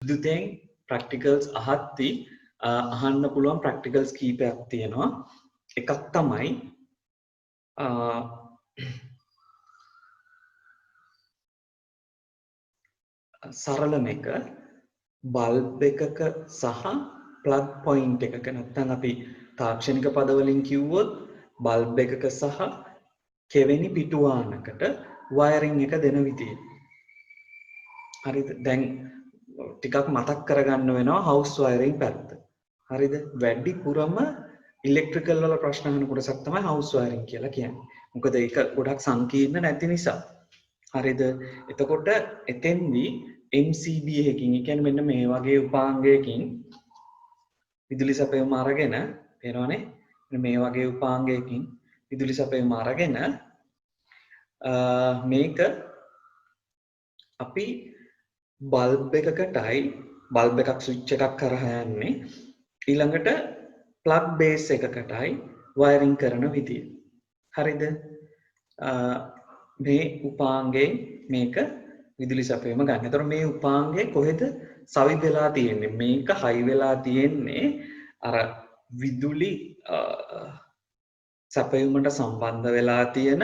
විදුතෙන් practicals අහද්දී අහන්න පුළුවන් practicals කීපයක් තියෙනවා. එකක් තමයි සරලම එක බල්බ් එකක සහ ප්ලග් පොයින්ට් එකක නැත්නම් අපි තාක්ෂණික පද වලින් කිව්වොත් බල්බ් එකක සහ කෙවෙනි පිටුවානකට වයරින් එක දෙන විදිය. හරිද? දැන් ටිකක් මතක් කරගන්න වෙනවා හවුස් වයරින් පැත්ත. හරිද? වැඩිපුරම ඉලෙක්ට්‍රිකල් වල ප්‍රශ්න අහන කොටසක් තමයි හවුස් වයරින් කියලා කියන්නේ. මොකද ඒක ගොඩක් සංකීර්ණ නැති නිසා. හරිද? එතකොට එතෙන්දී MCB එකකින්, ඒ කියන්නේ මෙන්න මේ වගේ උපාංගයකින් විදුලි සැපයුම අරගෙන තේරෙනවනේ? මේ වගේ උපාංගයකින් විදුලි සැපයුම අරගෙන මේක අපි බල්බ් එකකටයි බල්බ් එකක් ස්විච් එකක් කරහා යන්නේ ඊළඟට ප්ලග් බේස් එකකටයි වයරින් කරන විදිය. හරිද? මේ උපාංගයෙන් මේක විදුලි සැපයුම ගන්න. ඒතර මේ උපාංගය කොහෙද සවි වෙලා තියෙන්නේ? මේක හයි වෙලා තියෙන්නේ අර විදුලි සැපයුමට සම්බන්ධ වෙලා තියෙන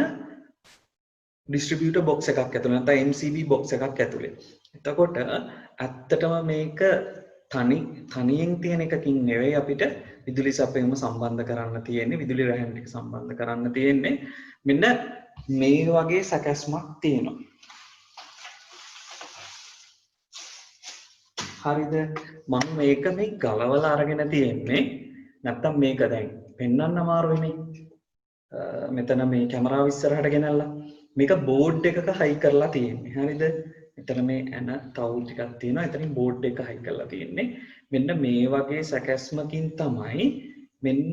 ඩිස්ට්‍රිබියුටර් බොක්ස් එකක් ඇතුළේ නැත්නම් MCB බොක්ස් එකක් ඇතුළේ. එතකොට ඇත්තටම මේක තනියෙන් තියෙන එකකින් නෙවෙයි අපිට විදුලි සැපයුම සම්බන්ධ කරන්න තියෙන්නේ, විදුලි රැහැන් ටික සම්බන්ධ කරන්න තියෙන්නේ. මෙන්න මේ වගේ සැකස්මක් තියෙනවා. හරිද? මම මේක මේ ගලවලා අරගෙන තියෙන්නේ. නැත්තම් මේක දැන් පෙන්වන්න අමාරුයිනේ. මෙතන මේ කැමරාව ඉස්සරහට ගෙනල්ලා මේක බෝඩ් එකක හයි කරලා තියෙන්නේ. හරිද? මෙතන මේ ඇන කවුල් ටිකක් තියෙනවා. එතනින් බෝඩ් එක හයි කරලා තියෙන්නේ. මෙන්න මේ වගේ සැකස්මකින් තමයි මෙන්න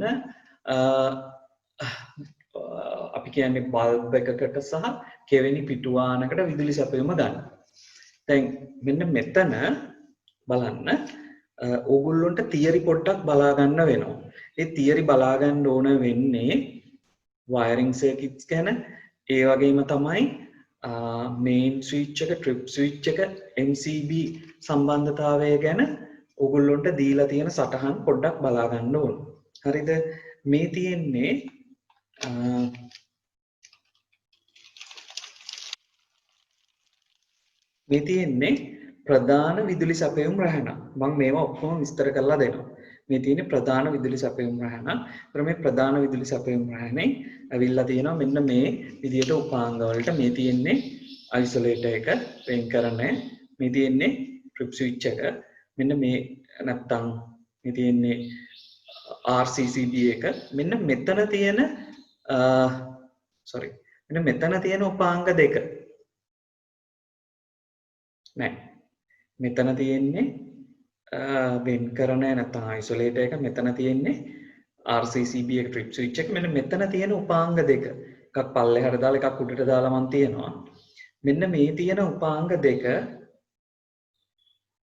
අපි කියන්නේ බල්බ් එකකට සහ කෙවෙනි පිටුවානකට විදුලි සැපයුම ගන්න. දැන් මෙන්න මෙතන බලන්න ඕගොල්ලොන්ට තියරි පොඩ්ඩක් බලා ගන්න වෙනවා. ඒ තියරි බලා ගන්න ඕන වෙන්නේ වයරින් සර්කිට්ස් ගැන, ඒ වගේම තමයි මේන් ස්විච් එක, ට්‍රිප් ස්විච් එක, MCB සම්බන්ධතාවය ගැන ඕගොල්ලොන්ට දීලා තියෙන සටහන් පොඩ්ඩක් බලා ගන්න ඕන. හරිද? මේ තියෙන්නේ ප්‍රධාන විදුලි සැපයුම් රැහැන. මම මේවා ඔක්කොම විස්තර කරලා දෙනවා. මේ තියෙන්නේ ප්‍රධාන විදුලි සැපයුම් රැහැන. ඒතර මේ ප්‍රධාන විදුලි සැපයුම් රැහැනේ ඇවිල්ලා තියෙනවා මෙන්න මේ විදියට උපාංග වලට. මේ තියෙන්නේ අයිසොලේටර් එක වෙන් කරන, මේ තියෙන්නේ ට්‍රිප් ස්විච් එක, මෙන්න මේ නැත්තම් මේ තියෙන්නේ RCCB එක. මෙන්න මෙතන තියෙන මෙන්න මෙතන තියෙන උපාංග දෙක නෑ. මෙතන තියෙන්නේ වෙන් කරන නැත්නම් අයිසොලේටර් එක, මෙතන තියෙන්නේ RCCB එක, ට්‍රිප් ස්විච් එක. මෙන්න මෙතන තියෙන උපාංග දෙක. එකක් පල්ලෙහාට දාලා එකක් උඩට දාලා මම තියනවා. මෙන්න මේ තියෙන උපාංග දෙක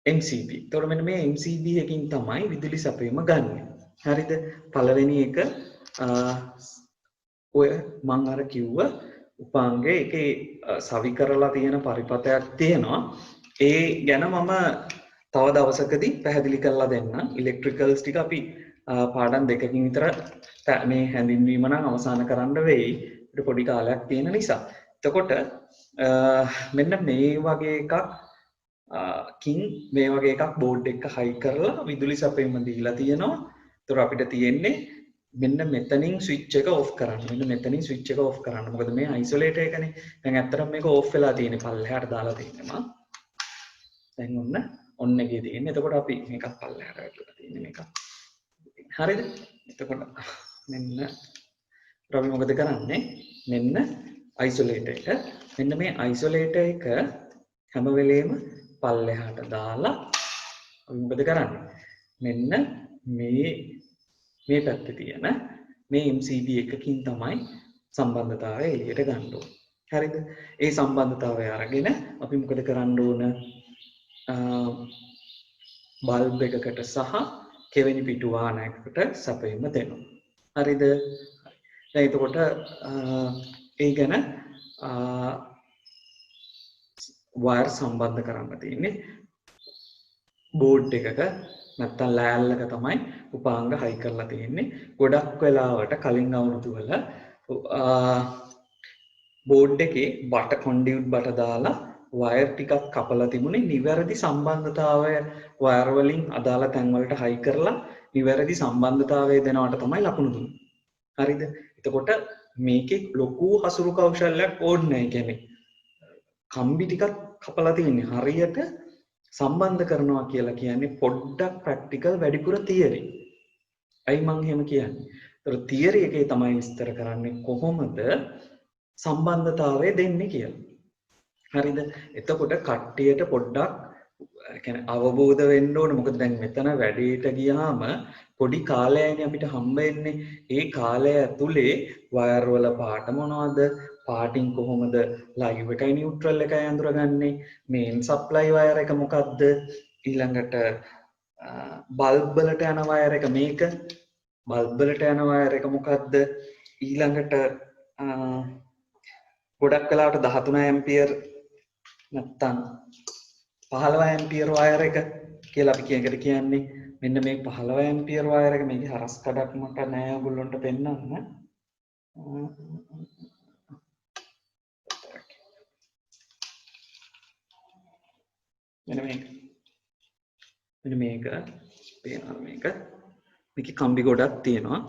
MCB. ඒතකොට මෙන්න මේ MCB එකකින් තමයි විදුලි සැපයුම ගන්න. හරිද? පළවෙනි එක ඔය මම අර කිව්ව උපාංගයේ එකේ සවි කරලා තියෙන පරිපතයක් තියෙනවා. ඒ ගැන මම තව දවසකදී පැහැදිලි කරලා දෙන්නම්. ඉලෙක්ට්‍රිකල්ස් ටික අපි පාඩම් දෙකකින් විතර මේ හැඳින්වීම නම් අවසන් කරන්න වෙයි. අපිට පොඩි කාලයක් තියෙන නිසා. එතකොට මෙන්න මේ වගේ එකක් මේ වගේ එකක් බෝඩ් එක හයි කරලා විදුලි සැපයුම දීලා තියෙනවා. ඒතර අපිට තියෙන්නේ මෙන්න මෙතනින් ස්විච් එක ඔෆ් කරන්න. මෙන්න මෙතනින් ස්විච් එක ඔෆ් කරන්න. මොකද මේ අයිසොලේටර් එකනේ. දැන් ඇත්තටම මේක ඔෆ් වෙලා තියෙන්නේ, පල්ලෙහාට දාලා තියෙන්නේ මම. දැන් ඔන්න එකේ තියෙන්නේ. එතකොට අපි මේකත් පල්ලෙහාට වැටලා තියෙන්නේ මේක. හරිද? එතකොට මෙන්න අපි මොකද කරන්නේ? මෙන්න අයිසොලේටර් එක. මෙන්න මේ අයිසොලේටර් එක හැම වෙලේම පල්ලෙහාට දාලා අපි මොකද කරන්නේ? මෙන්න මේ පැත්තේ තියෙන මේ MCB එකකින් තමයි සම්බන්ධතාවය එළියට ගන්න ඕනේ. හරිද? ඒ සම්බන්ධතාවය අරගෙන අපි මොකද කරන්න ඕන? බල්බ් එකකට සහ කෙවෙනි පිටුවානයකට සැපයුම දෙනවා. හරිද? දැන් එතකොට ඒ ගැන වයර් සම්බන්ධ කරන්න තියෙන්නේ. බෝඩ් එකක නැත්තම් ලෑල්ලක තමයි උපාංග හයි කරලා තියෙන්නේ. ගොඩක් වෙලාවට කලින් අවුරුදු වල බෝඩ් එකේ බට කොන්ඩියුට් බට දාලා වයර් ටිකක් කපලා තිබුණේ නිවැරදි සම්බන්ධතාවය වයර් වලින් අදාළ තැන් වලට හයි කරලා නිවැරදි සම්බන්ධතාවය දෙනවට තමයි ලකුණු දුන්නේ. හරිද? එතකොට මේකේ ලොකු හසුරු කෞශල්‍යයක් ඕනේ නැහැ. කියන්නේ කම්බි ටිකක් කපලා තියෙන්නේ හරියට සම්බන්ධ කරනවා කියලා කියන්නේ පොඩ්ඩක් ප්‍රැක්ටිකල් වැඩිපුර තියරි. ඇයි මං එහෙම කියන්නේ? ඒතර තියරි එකේ තමයි විස්තර කරන්නේ කොහොමද සම්බන්ධතාවය දෙන්නේ කියලා. හරිද? එතකොට කට්ටියට පොඩ්ඩක් කියන්නේ අවබෝධ වෙන්න ඕනේ. මොකද දැන් මෙතන වැඩේට ගියාම පොඩි කාලයයිනේ අපිට හම්බ වෙන්නේ. ඒ කාලය ඇතුලේ වයර් වල පාට මොනවද? පාටින් කොහොමද ලයිව් එකයි නියුට්‍රල් එකයි අඳුරගන්නේ? මේන් සප්ලයි වයර් එක මොකද්ද? ඊළඟට බල්බ් වලට යන වයර් එක මේක. බල්බ් වලට යන වයර් එක මොකද්ද? ඊළඟට ගොඩක් වෙලාවට 13 ඇම්පියර් නැත්තම් 15 ඇම්පියර් වයර් එක කියලා අපි කියනකට කියන්නේ මෙන්න මේ 15 ඇම්පියර් වයර් එක මේකේ හරස් කඩක් මට නෑ ඔයගොල්ලන්ට පෙන්නන්න. මෙන්න මේක පේනවා මේක. මේකේ කම්බි ගොඩක් තියෙනවා.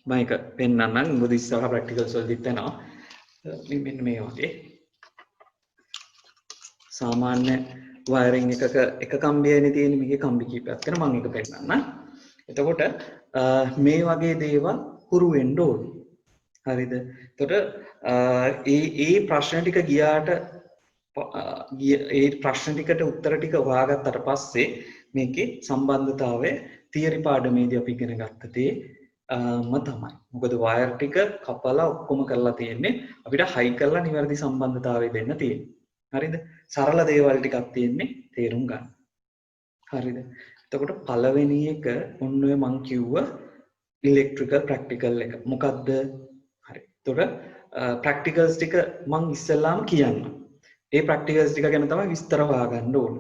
මම ඒක පෙන්නන්නම්. මොකද ඉස්සරහ ප්‍රැක්ටිකල්ස් වලදීත් එනවා. මෙන්න මේ වගේ සාමාන්‍ය වයරින් එකක එක කම්බියනේ තියෙන්නේ. මේකේ කම්බි කීපයක් තියෙනවා. මම ඒක පෙන්නන්නම්. එතකොට මේ වගේ දේවල් හුරු වෙන්න ඕනේ. හරිද? එතකොට ඒ ප්‍රශ්න ටික ගියාට ඒ ප්‍රශ්න ටිකට උත්තර ටික හොයාගත්තට පස්සේ මේකේ සම්බන්ධතාවය තියරි පාඩමේදී අපි ඉගෙන ගත්ත දේ තමයි. මොකද වයර් ටික කපලා ඔක්කොම කරලා තියෙන්නේ අපිට හයි කරලා නිවැරදි සම්බන්ධතාවය දෙන්න තියෙන්නේ. හරිද? සරල දේවල් ටිකක් තියෙන්නේ තේරුම් ගන්න. හරිද? එතකොට පළවෙනි එක ඔන්න ඔය මං කිව්ව ඉලෙක්ට්‍රිකල් ප්‍රැක්ටිකල් එක. මොකද්ද? හරි. එතකොට ප්‍රැක්ටිකල්ස් ටික මං ඉස්සෙල්ලාම කියන්නම්. ඒ ප්‍රැක්ටිකල්ස් ටික ගැන තමයි විස්තර හොයාගන්න ඕන.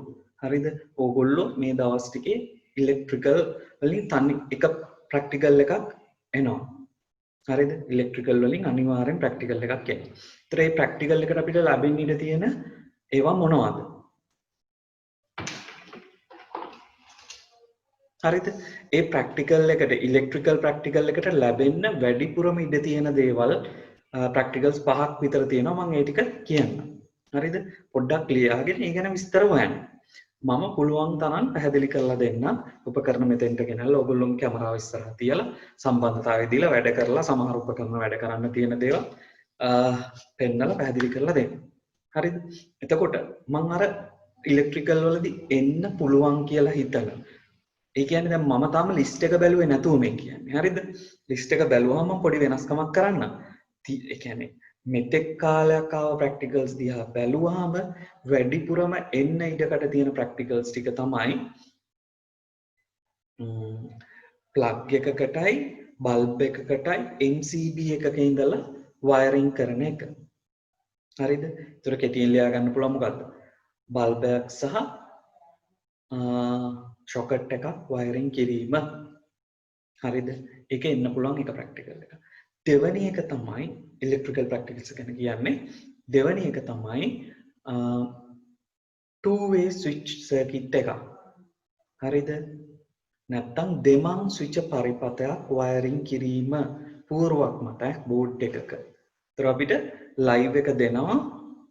හරිද? ඕගොල්ලෝ මේ දවස් ටිකේ ඉලෙක්ට්‍රිකල් වලින් තනි එක ප්‍රැක්ටිකල් එකක් එනවා. හරිද? ඉලෙක්ට්‍රිකල් වලින් අනිවාර්යෙන් ප්‍රැක්ටිකල් එකක් එනවා. ඒතර මේ ප්‍රැක්ටිකල් එකට අපිට ලැබෙන්න ඉඩ තියෙන ඒවා මොනවද? හරිද? ඒ ප්‍රැක්ටිකල් එකට ඉලෙක්ට්‍රිකල් ප්‍රැක්ටිකල් එකට ලැබෙන්න වැඩිපුරම ඉඩ තියෙන දේවල් ප්‍රැක්ටිකල්ස් 5ක් විතර තියෙනවා. මම ඒ ටික කියන්නම්. හරිද? පොඩ්ඩක් ලියාගෙන ඒ ගැන විස්තර හොයන්න. මම පුළුවන් තරම් පැහැදිලි කරලා දෙන්න. උපකරණ මෙතෙන්ට ගෙනල්ලා ඔයගොල්ලෝගේ කැමරාව ඉස්සරහා තියලා සම්බන්ධතාවය දීලා වැඩ කරලා සමහර උපකරණ වැඩ කරන්න තියෙන දේවල් පෙන්නලා පැහැදිලි කරලා දෙන්න. හරිද? එතකොට මම අර ඉලෙක්ට්‍රිකල් වලදී එන්න පුළුවන් කියලා හිතනවා. ඒ කියන්නේ දැන් මම තාම ලිස්ට් එක බැලුවේ නැතුව මේ කියන්නේ. හරිද? ලිස්ට් එක බැලුවම මම පොඩි වෙනස්කමක් කරන්න. ඒ කියන්නේ මෙතෙක් කාලයක් ආව ප්‍රැක්ටිකල්ස් දිහා බැලුවාම වැඩිපුරම එන්න ඉඩකට තියෙන ප්‍රැක්ටිකල්ස් ටික තමයි ප්ලග් එකකටයි බල්බ් එකකටයි MCB එකක ඉඳලා වයරින් කරන එක. හරිද? ඒතර කෙටියෙන් ලියා ගන්න පුළුවන් මොකද්ද? බල්බ් එකක් සහ ෂොකට් එකක් වයරින් කිරීම. හරිද? ඒක එන්න පුළුවන් එක ප්‍රැක්ටිකල් එක. දෙවැනි එක තමයි ඉලෙක්ට්‍රිකල් ප්‍රැක්ටිකල්ස් ගැන කියන්නේ. දෙවැනි එක තමයි two-way switch circuit එක. හරිද? නැත්තම් දෙමං ස්විච් පරිපථයක් වයරින් කිරීම පූර්වක් මතයක් බෝඩ් එකක. ඒතර අපිට ලයිව් එක දෙනවා.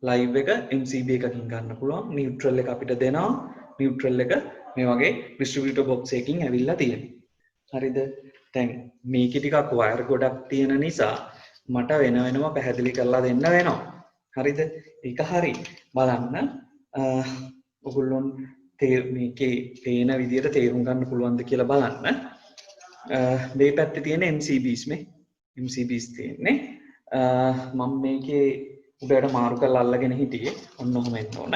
ලයිව් එක MCB එකකින් ගන්න පුළුවන්. නියුට්‍රල් එක අපිට දෙනවා. නියුට්‍රල් එක මේ වගේ ඩිස්ට්‍රිබියුටර් බොක්ස් එකකින් ඇවිල්ලා තියෙනවා. හරිද? දැන් මේකේ ටිකක් වයර් ගොඩක් තියෙන නිසා මට වෙන වෙනම පැහැදිලි කරලා දෙන්න වෙනවා. හරිද? ඒක හරි. බලන්න ඔයගොල්ලොන් මේකේ පේන විදිහට තේරුම් ගන්න පුළුවන්ද කියලා බලන්න. මේ පැත්තේ තියෙන MCBs මේ MCBs තියෙන්නේ. මම මේකේ උඩට මාරු කරලා අල්ලගෙන හිටියේ. ඔන්න ඔහම එන්න ඕන.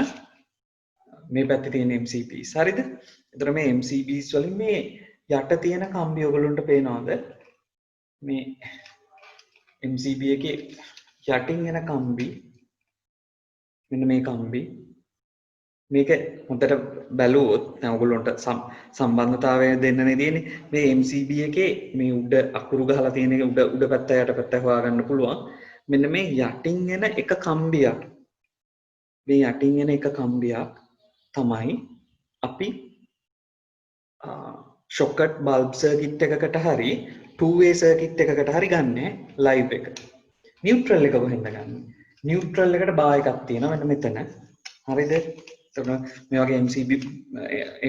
මේ පැත්තේ තියෙන MCBs. හරිද? එතන මේ MCBs වලින් මේ යට තියෙන කම්බි ඔයගොල්ලන්ට පේනවද? මේ MCB එකේ යටින් එන කම්බි මෙන්න මේ කම්බි මේක හොඳට බැලුවොත් දැන් ඔයගොල්ලන්ට සම්බන්ධතාවය දෙන්නනේ තියෙන්නේ. මේ MCB එකේ මේ උඩ අකුරු ගහලා තියෙන එක උඩ පැත්ත යට පැත්ත හොයාගන්න පුළුවන්. මෙන්න මේ යටින් එන එක කම්බියක්. මේ යටින් එන එක කම්බියක් තමයි අපි ෂොකට් බල්බ් සර්කිට් එකකට හරි 2-way සර්කිට් එකකට හරි ගන්න ලයිව් එක. නියුට්‍රල් එක කොහෙන්ද ගන්න? නියුට්‍රල් එකට බා එකක් තියෙනවා මෙන්න මෙතන. හරිද? එතකොට මේ වගේ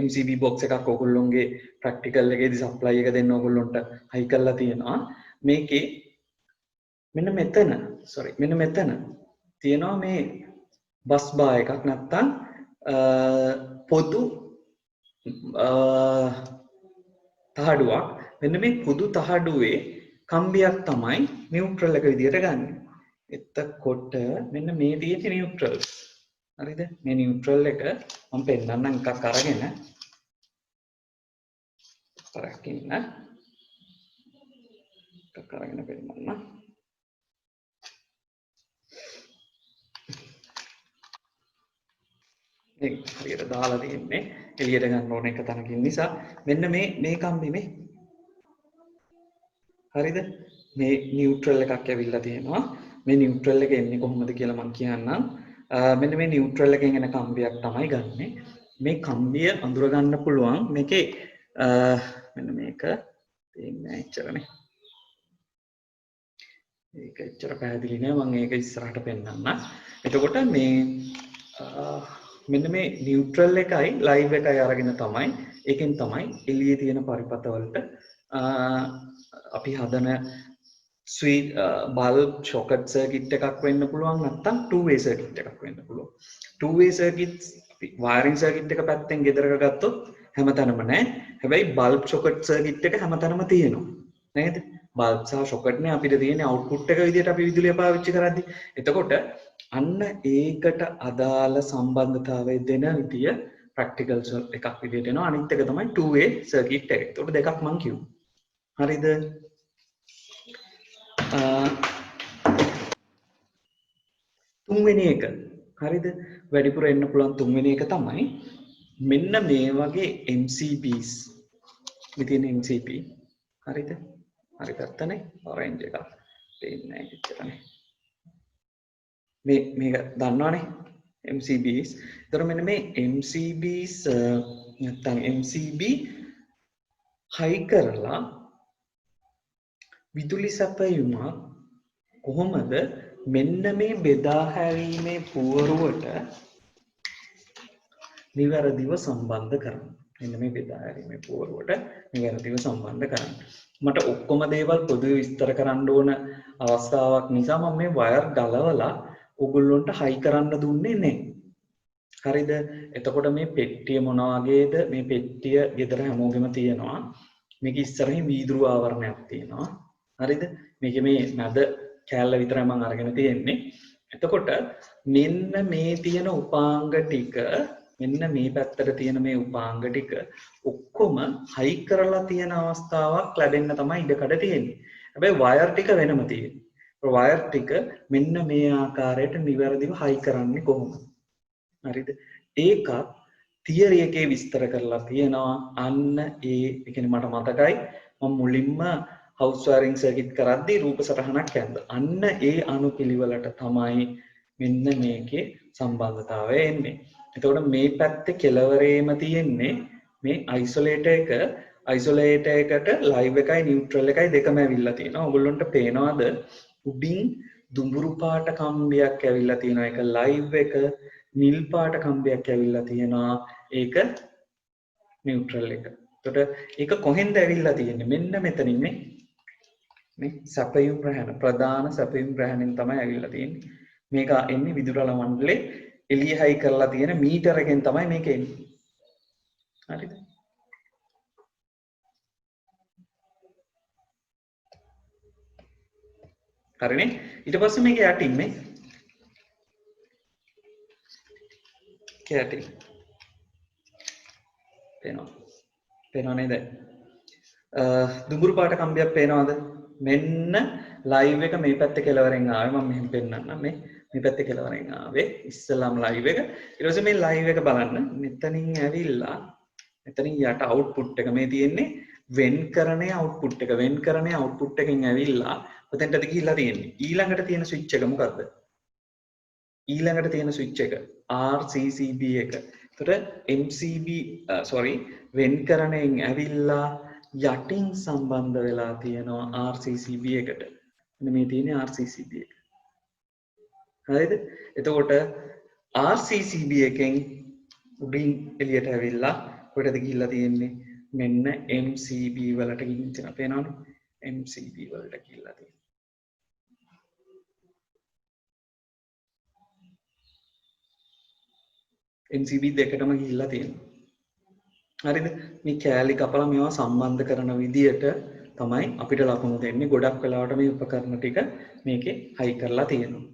MCB box එකක් ඔයගොල්ලොන්ගේ ප්‍රැක්ටිකල් එකේදී සප්ලයි එක දෙන්න ඔයගොල්ලොන්ට හයි කරලා තියෙනවා. මේකේ මෙන්න මෙතන තියෙනවා මේ බස් බා එකක් නැත්තම් පොදු තහඩුවක්. මෙන්න මේ පොදු තහඩුවේ කම්බියක් තමයි නියුට්‍රල් එක විදියට ගන්න. එතකොට මෙන්න මේ තියෙන නියුට්‍රල්. හරිද? මේ නියුට්‍රල් එක මම පෙන්නන්නම් එකක් අරගෙන. පරක්කින්න. එකක් අරගෙන පෙන්නන්න. මේ හරියට දාලා තියෙන්නේ එළියට ගන්න ඕන එක තනකින් නිසා මෙන්න මේ කම්බි මේ. හරිද? මේ නියුට්‍රල් එකක් ඇවිල්ලා තියෙනවා. මේ නියුට්‍රල් එක එන්නේ කොහොමද කියලා මම කියන්නම්. මෙන්න මේ නියුට්‍රල් එකෙන් එන කම්බියක් තමයි ගන්නෙ. මේ කම්බිය අඳුර ගන්න පුළුවන් මේකේ මෙන්න මේක තේන්නේ එච්චරනේ. ඒක එච්චර පැහැදිලි නෑ මම ඒක ඉස්සරහට පෙන්නන්න. එතකොට මේ මෙන්න මේ නියුට්‍රල් එකයි ලයිව් එකයි අරගෙන තමයි ඒකෙන් තමයි එළියේ තියෙන පරිපථවලට අපි හදන ස්වීට් බල්බ් ෂොකට් සර්කිට් එකක් වෙන්න පුළුවන් නැත්නම් 2-way සර්කිට් එකක් වෙන්න පුළුවන්. 2-way සර්කිට්ස් අපි වයරින් සර්කිට් එක පැත්තෙන් ගෙදරක ගත්තොත් හැමතැනම නැහැ. හැබැයි බල්බ් ෂොකට් සර්කිට් එක හැමතැනම තියෙනවා. නේද? බල්බ් සහ ෂොකට් නේ අපිට තියෙන අවුට්පුට් එක විදිහට අපි විදුලිය පාවිච්චි කරද්දි. එතකොට අන්න ඒකට අදාළ සම්බන්ධතාවය දෙන විදිය ප්‍රැක්ටිකල් එකක් විදිහට එනවා. අනිත් එක තමයි 2-way සර්කිට් එක. ඒකට දෙකක් මම කිව්වා. හරිද? තුන්වෙනි එක හරිද? වැඩිපුර එන්න පුළුවන් තුන්වෙනි එක තමයි මෙන්න මේ වගේ MCBs විදින MCB. හරිද? හරි පැත්තනේ ඔරෙන්ජ් එක. පේන්නේ නැහැ කිච්චරනේ. මේක දන්නවනේ MCBs. ඒතර මෙන්න මේ MCBs නැත්නම් MCB හයි කරලා විදුලි සැපයුම කොහොමද මෙන්න මේ බෙදා හැරීමේ පුවරුවට නිවැරදිව සම්බන්ධ කරන්නේ. මෙන්න මේ බෙදා හැරීමේ පුවරුවට නිවැරදිව සම්බන්ධ කරන්නේ. මට ඔක්කොම දේවල් පොදුවේ විස්තර කරන්න ඕන අවස්ථාවක් නිසා මම මේ වයර් ගලවලා ඔයගොල්ලන්ට හයි කරන්න දුන්නේ නැහැ. හරිද? එතකොට මේ පෙට්ටිය මොන වගේද? මේ පෙට්ටිය ගෙදර හැමෝගෙම තියෙනවා. මේක ඉස්සරහින් වීදුරු ආවරණයක් තියෙනවා. හරිද? මේකේ මේ මැද කෑල්ල විතරයි මම අරගෙන තියෙන්නේ. එතකොට මෙන්න මේ තියෙන උපාංග ටික මෙන්න මේ පැත්තට තියෙන මේ උපාංග ටික ඔක්කොම හයි කරලා තියෙන අවස්ථාවක් ලැබෙන්න තමයි ඉඩකඩ තියෙන්නේ. හැබැයි වයර් ටික වෙනම තියෙන්නේ. වයර් ටික මෙන්න මේ ආකාරයට නිවැරදිව හයි කරන්නේ කොහොමද? හරිද? ඒකත් තියරි එකේ විස්තර කරලා තියෙනවා. අන්න ඒ කියන්නේ මට මතකයි මම මුලින්ම හවුස් වයරින් සර්කිට් කරද්දී රූප සටහනක් ඇඳ. අන්න ඒ අනුපිළිවෙලට තමයි මෙන්න මේකේ සම්බන්ධතාවය එන්නේ. එතකොට මේ පැත්තේ කෙලවරේම තියෙන්නේ මේ අයිසොලේටර් එක. අයිසොලේටර් එකට ලයිව් එකයි නියුට්‍රල් එකයි දෙකම ඇවිල්ලා තියෙනවා. ඔයගොල්ලන්ට පේනවාද උඩින් දුඹුරු පාට කම්බියක් ඇවිල්ලා තියෙනවා. ඒක ලයිව් එක. නිල් පාට කම්බියක් ඇවිල්ලා තියෙනවා. ඒක නියුට්‍රල් එක. එතකොට ඒක කොහෙන්ද ඇවිල්ලා තියෙන්නේ? මෙන්න මෙතනින් මේ සැපයුම් රැහැන ප්‍රධාන සැපයුම් රැහැනෙන් තමයි ඇවිල්ලා තියෙන්නේ. මේක එන්නේ විදුරල මණ්ඩලේ එළිය හයි කරලා තියෙන මීටර එකෙන් තමයි මේක එන්නේ. හරිද? හරිනේ? ඊට පස්සේ මේක යටින් මේ කැටින් පේනව නේද? දුඹුරු පාට කම්බියක් පේනවද? මෙන්න ලයිව් එක මේ පැත්තේ කෙලවරෙන් ආවේ මම මෙහෙම පෙන්නන්නම්. මේ මේ පැත්තේ කෙලවරෙන් ආවේ ඉස්සලාම ලයිව් එක. ඊට පස්සේ මේ ලයිව් එක බලන්න මෙතනින් ඇවිල්ලා මෙතනින් යට අවුට්පුට් එක මේ තියෙන්නේ වෙන්කරණයේ අවුට්පුට් එක. වෙන්කරණයේ අවුට්පුට් එකෙන් ඇවිල්ලා ඔතෙන්ටද ගිහිල්ලා තියෙන්නේ. ඊළඟට තියෙන ස්විච් එක මොකද්ද? ඊළඟට තියෙන ස්විච් එක RCCB එක. එතකොට MCB වෙන්කරණයෙන් ඇවිල්ලා යටින් සම්බන්ධ වෙලා තියෙනවා RCCB එකට. මෙන්න මේ තියෙන්නේ RCCB එක. හරිද? එතකොට RCCB එකෙන් උඩින් එළියට ඇවිල්ලා කොහෙටද ගිහිල්ලා තියෙන්නේ? මෙන්න MCB වලට ගිහින් තියෙනවා. පේනවනේ? MCB වලට ගිහිල්ලා තියෙනවා. MCB දෙකටම ගිහිල්ලා තියෙනවා. හරිද? මේ කෑලි කපලා මේවා සම්බන්ධ කරන විදියට තමයි අපිට ලකුණු දෙන්නේ. ගොඩක් වෙලාවට මේ උපකරණ ටික මේකේ හයි කරලා තියෙනවා.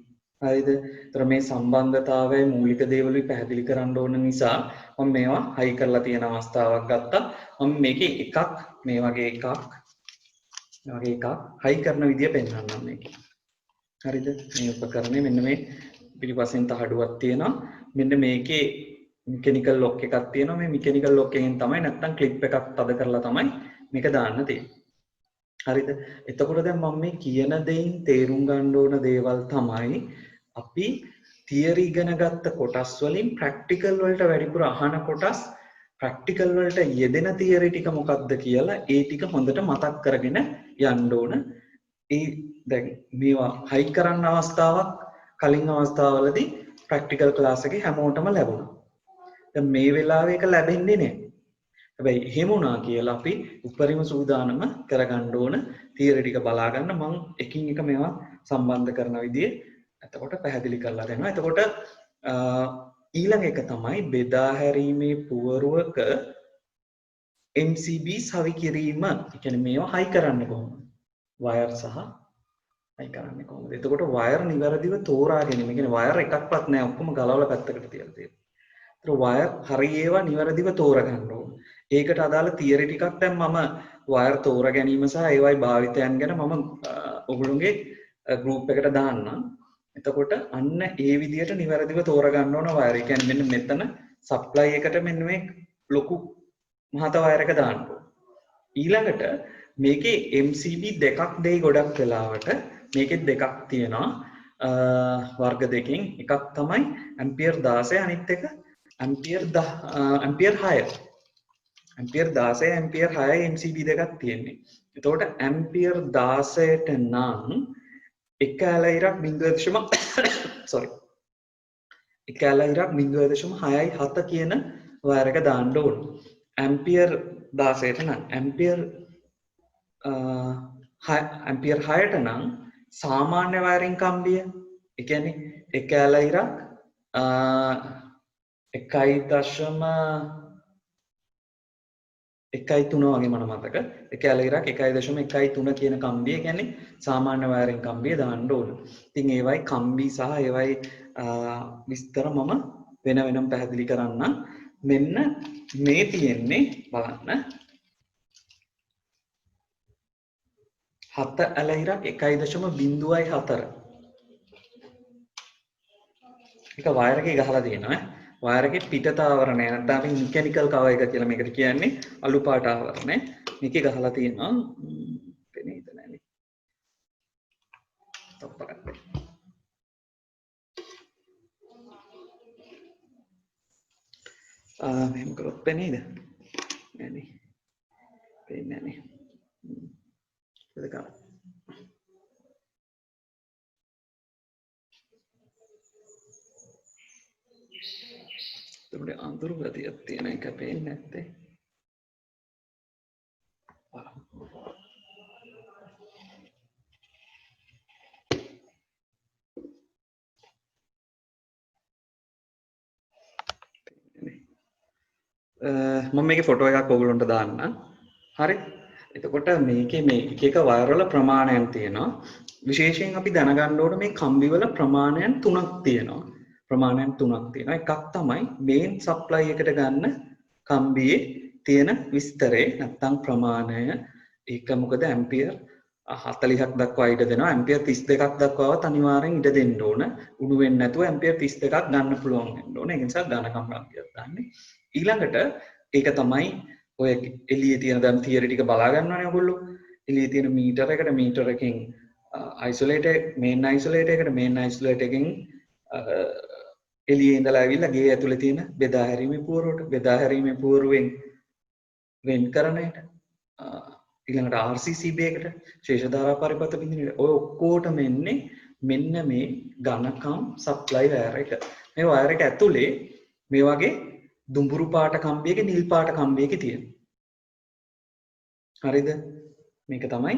හරිද? ඒතර මේ සම්බන්ධතාවයේ මූලික දේවලුයි පැහැදිලි කරන්න ඕන නිසා මම මේවා හයි කරලා තියෙන අවස්ථාවක් ගත්තා. මම මේකේ එකක් මේ වගේ එකක් හයි කරන විදිය පෙන්වන්නම් මේකේ. හරිද? මේ උපකරණය මෙන්න මේ පිටිපස්සෙන් තහඩුවක් තියෙනවා. මෙන්න මේකේ මෙකැනිකල් ලොක් එකක් තියෙනවා. මේ මෙකැනිකල් ලොක් එකෙන් තමයි නැත්තම් ක්ලිප් එකක් තද කරලා තමයි මේක දාන්න තියෙන්නේ. හරිද? එතකොට දැන් මම මේ කියන දෙයින් තේරුම් ගන්න ඕන දේවල් තමයි අපි තියරි ඉගෙන ගත්ත කොටස් වලින් ප්‍රැක්ටිකල් වලට වැඩිපුර අහන කොටස් ප්‍රැක්ටිකල් වලට යෙදෙන තියරි ටික මොකක්ද කියලා ඒ ටික හොඳට මතක් කරගෙන යන්න ඕන. ඒ දැන් මේවා හයි කරන්න අවස්ථාවක් කලින් අවස්ථාවවලදී ප්‍රැක්ටිකල් ක්ලාස් එකේ හැමෝටම ලැබුණා. දැන් මේ වෙලාවේ ඒක ලැබෙන්නේ නැහැ. හැබැයි එහෙම වුණා කියලා අපි උපරිම සූදානම කරගන්න ඕන තියරි ටික බලා ගන්න. මම එකින් එක මේවා සම්බන්ධ කරන විදිය එතකොට පැහැදිලි කරලා දෙනවා. එතකොට ඊළඟ එක තමයි බෙදා හැරීමේ පුවරුවක MCB සවි කිරීම. ඒ කියන්නේ මේවා හයි කරන්නේ කොහොමද? වයර් සහ හයි කරන්නේ කොහොමද? එතකොට වයර් නිවැරදිව තෝරා ගැනීම. ඒ කියන්නේ වයර් එකක්වත් නැහැ. ඔක්කොම ගලවලා පැත්තකට තියලා තියෙනවා. ඒතර වයර් හරි ඒවා නිවැරදිව තෝරගන්න ඕන. ඒකට අදාළ තියරි ටිකක් දැන් මම වයර් තෝරා ගැනීම සහ ඒවයි භාවිතයන් ගැන මම ඔයගොල්ලෝගේ ගෲප් එකට දාන්නම්. එතකොට අන්න ඒ විදිහට නිවැරදිව තෝරගන්න ඕන වයර්. ඒ කියන්නේ මෙන්න මෙතන සප්ලයි එකට මෙන්න මේ ලොකු මහත වයර් එක දාන්න ඕන. ඊළඟට මේකේ MCB දෙකක් දෙයි ගොඩක් වෙලාවට මේකෙත් දෙකක් තියෙනවා වර්ග දෙකකින්. එකක් තමයි ඇම්පියර් 16 අනිත් එක ඇම්පියර් 6. ඇම්පියර් 16 ඇම්පියර් 6 MCB දෙකක් තියෙන්නේ. එතකොට ඇම්පියර් 16ට නම් එක ඇලයිරක් 0.6 කියන වයර් එක දාන්න ඕන. ඇම්පියර් 16ට නම් ඇම්පියර් 6ට නම් සාමාන්‍ය වයරින් කම්බිය. ඒ කියන්නේ එක ඇලයිරක් 1.13 වගේ මම මතක. එක ඇලයිරක් 1.13 කියන කම්බිය කියන්නේ සාමාන්‍ය වයරින් කම්බිය දාන්න ඕන. ඉතින් ඒවයි කම්බි සහ ඒවයි විස්තර මම වෙනම පැහැදිලි කරන්නම්. මෙන්න මේ තියෙන්නේ බලන්න 7 ඇලයිරක් 1.04. එක වයර් එකේ ගහලා තියෙනවා. වයර් එකේ පිටත ආවරණය නැත්නම් අපි මෙකැනිකල් කවර් එක කියලා මේකට කියන්නේ අලු පාට ආවරණය. මේකේ ගහලා තියෙනවා. පෙනේද නැනේ. තප්පකට. මෙහෙම කරොත් පෙනේද? නැනේ. පේන්නේ නැහැ. ඒක එතකොට අඳුරු ගතියක් තියෙන එක පේන්නේ නැත්තේ. මම මේකේ ෆොටෝ එකක් ඔයගොල්ලන්ට දාන්නම්. හරි. එතකොට මේකේ මේ එක එක වයර් වල ප්‍රමාණයන් තියෙනවා. විශේෂයෙන් අපි දැනගන්න ඕන මේ කම්බි වල ප්‍රමාණයන් තුනක් තියෙනවා. එකක් තමයි මේන් සප්ලයි එකට ගන්න කම්බියේ තියෙන විස්තරේ නැත්නම් ප්‍රමාණය. ඒක මොකද ඇම්පියර් 40ක් දක්වා ඉඩ දෙනවා. ඇම්පියර් 32ක් දක්වාවත් අනිවාර්යෙන් ඉඩ දෙන්න ඕන. උණු වෙන්නේ නැතුව ඇම්පියර් 32ක් ගන්න පුළුවන් වෙන්න ඕන. ඒ නිසා ඝනකම් රාශියක් ගන්න. ඊළඟට ඒක තමයි ඔය එළියේ තියෙන දැන් තියරි ටික බලා ගන්නවනේ ඔයගොල්ලෝ. එළියේ තියෙන මීටර එකකින් අයිසොලේටර් මේන් අයිසොලේටර් එකට මේන් අයිසොලේටර් එකකින් එළියේ ඉඳලා ඇවිල්ලා ගේ ඇතුලේ තියෙන බෙදා හැරීමේ පුවරුවට බෙදා හැරීමේ පුවරුවෙන් වෙන් කරන එක ඊළඟට RCCB එකට ශේෂ ධාරා පරිපථ බිඳිනේට ඔය ඔක්කොටම එන්නේ මෙන්න මේ ඝනකම් සප්ලයි වයර් එක. මේ වයර් එක ඇතුලේ මේ වගේ දුඹුරු පාට කම්බියක නිල් පාට කම්බියක තියෙන. හරිද? මේක තමයි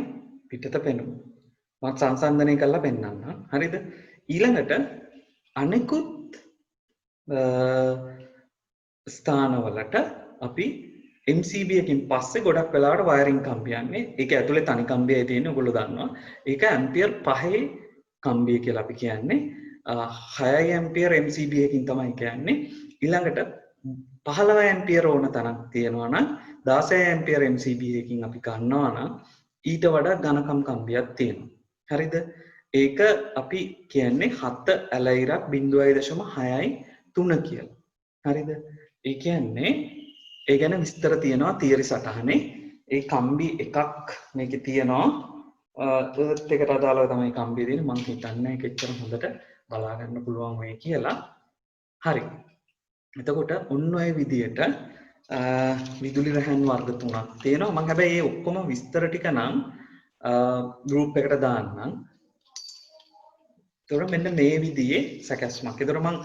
පිටත පෙනුම. මම සංසන්දනය කරලා පෙන්නන්නම්. හරිද? ඊළඟට අනෙකුත් ස්ථානවලට අපි MCB එකකින් පස්සේ ගොඩක් වෙලාවට වයරින් කම්බියන්නේ. ඒක ඇතුලේ තනි කම්බියයි තියෙන්නේ ඔයගොල්ලෝ දන්නවා. ඒක ඇම්පියර් 5 කම්බිය කියලා අපි කියන්නේ. 6 ඇම්පියර් MCB එකකින් තමයි කියන්නේ. ඊළඟට 15 ඇම්පියර් ඕන තරම් තියෙනවා නම් 16 ඇම්පියර් MCB එකකින් අපි ගන්නවා නම් ඊට වඩා ඝනකම් කම්බියක් තියෙනවා. හරිද? ඒක අපි කියන්නේ 7 ඇලයිරක් 0.6යි 3 කියලා. හරිද? ඒ කියන්නේ ඒ ගැන විස්තර තියෙනවා තියරි සටහනේ. ඒ කම්බි එකක් මේකේ තියෙනවා. ඒත් එකට අදාළව තමයි කම්බි දෙන්නේ. මම හිතන්නේ ඒක එච්චර හොඳට බලා ගන්න පුළුවන් වෙයි කියලා. හරි. එතකොට ඔන්න ඔය විදියට විදුලි රැහැන් වර්ග තුනක් තියෙනවා. මම හැබැයි මේ ඔක්කොම විස්තර ටික නම් ගෲප් එකට දාන්නම්. ඒතකොට මෙන්න මේ විදිහේ සැකස්මක්. ඒතකොට මම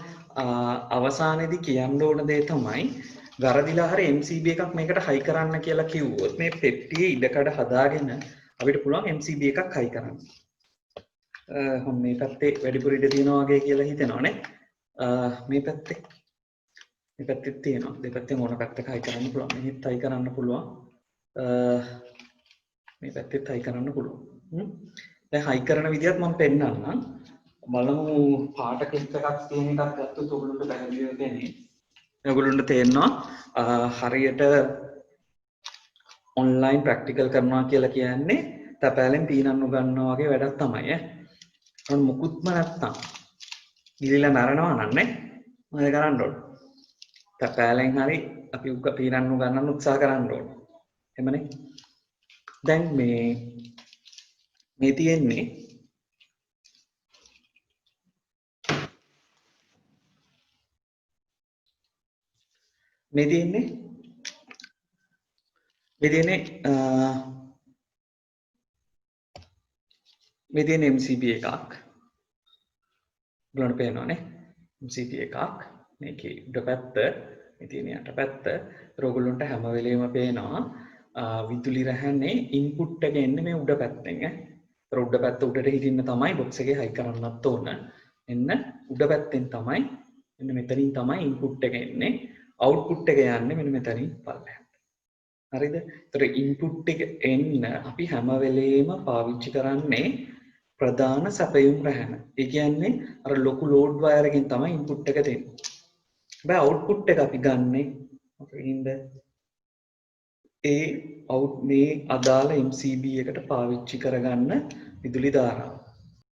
අවසානයේදී කියන්න ඕන දේ තමයි වැරදිලා හරි MCB එකක් මේකට හයි කරන්න කියලා කිව්වොත් මේ පෙට්ටියේ ඉඩකඩ හදාගෙන අපිට පුළුවන් MCB එකක් හයි කරන්න. මේ පැත්තේ වැඩිපුර ඉඩ තියෙනවා වගේ කියලා හිතෙනවානේ. මේ පැත්තේ තියෙනවා. දෙපැත්තෙන් ඕන පැත්තක හයි කරන්න පුළුවන්. මෙහෙත් හයි කරන්න පුළුවන්. මේ පැත්තෙත් හයි කරන්න පුළුවන්. දැන් හයි කරන විදිහත් මම පෙන්නන්නම්. බලමු පාට ක්ලිප් එකක් තියෙන එකක් ගත්තොත් ඔයගොල්ලන්ට පැහැදිලිව තේරෙන්නේ. ඔයගොල්ලන්ට තේරෙනවා හරියට ඔන්ලයින් ප්‍රැක්ටිකල් කරනවා කියලා කියන්නේ තැපෑලෙන් පීනන්න ගන්නවා වගේ වැඩක් තමයි ඈ. මොකුත්ම නැත්තම් ගිලිලා මැරෙනවා නන්නේ. මොකද කරන්න ඕන? තැපෑලෙන් හරි අපි උග පීනන්න ගන්නන්න උත්සාහ කරන්න ඕන. එහෙමනේ. දැන් මේ තියෙන්නේ මේ තියෙන MCB එකක් බලන්න පේනවනේ MCB එකක් මේකේ උඩ පැත්ත මේ තියෙන යට පැත්ත ඔයගොල්ලන්ට හැම වෙලෙම පේනවා විදුලි රැහැනේ ඉන්පුට් එක එන්නේ මේ උඩ පැත්තෙන් ඈ. ඒතර උඩ පැත්ත උඩට හිටින්න තමයි බොක්ස් එකේ හයි කරන්නත් ඕන. එන්න උඩ පැත්තෙන් තමයි මෙන්න මෙතනින් තමයි ඉන්පුට් එක එන්නේ. අවුට්පුට් එක යන්නේ මෙන්න මෙතනින් පල්ලෙහාට. හරිද? ඒතර ඉන්පුට් එක එන්න අපි හැම වෙලේම පාවිච්චි කරන්නේ ප්‍රධාන සැපයුම් රැහැන. ඒ කියන්නේ අර ලොකු ලෝඩ් වයර් එකෙන් තමයි ඉන්පුට් එක දෙන්නේ. හැබැයි අවුට්පුට් එක අපි ගන්නෙ මොකකින්ද? මේ අදාළ MCB එකට පාවිච්චි කරගන්න විදුලි ධාරාව.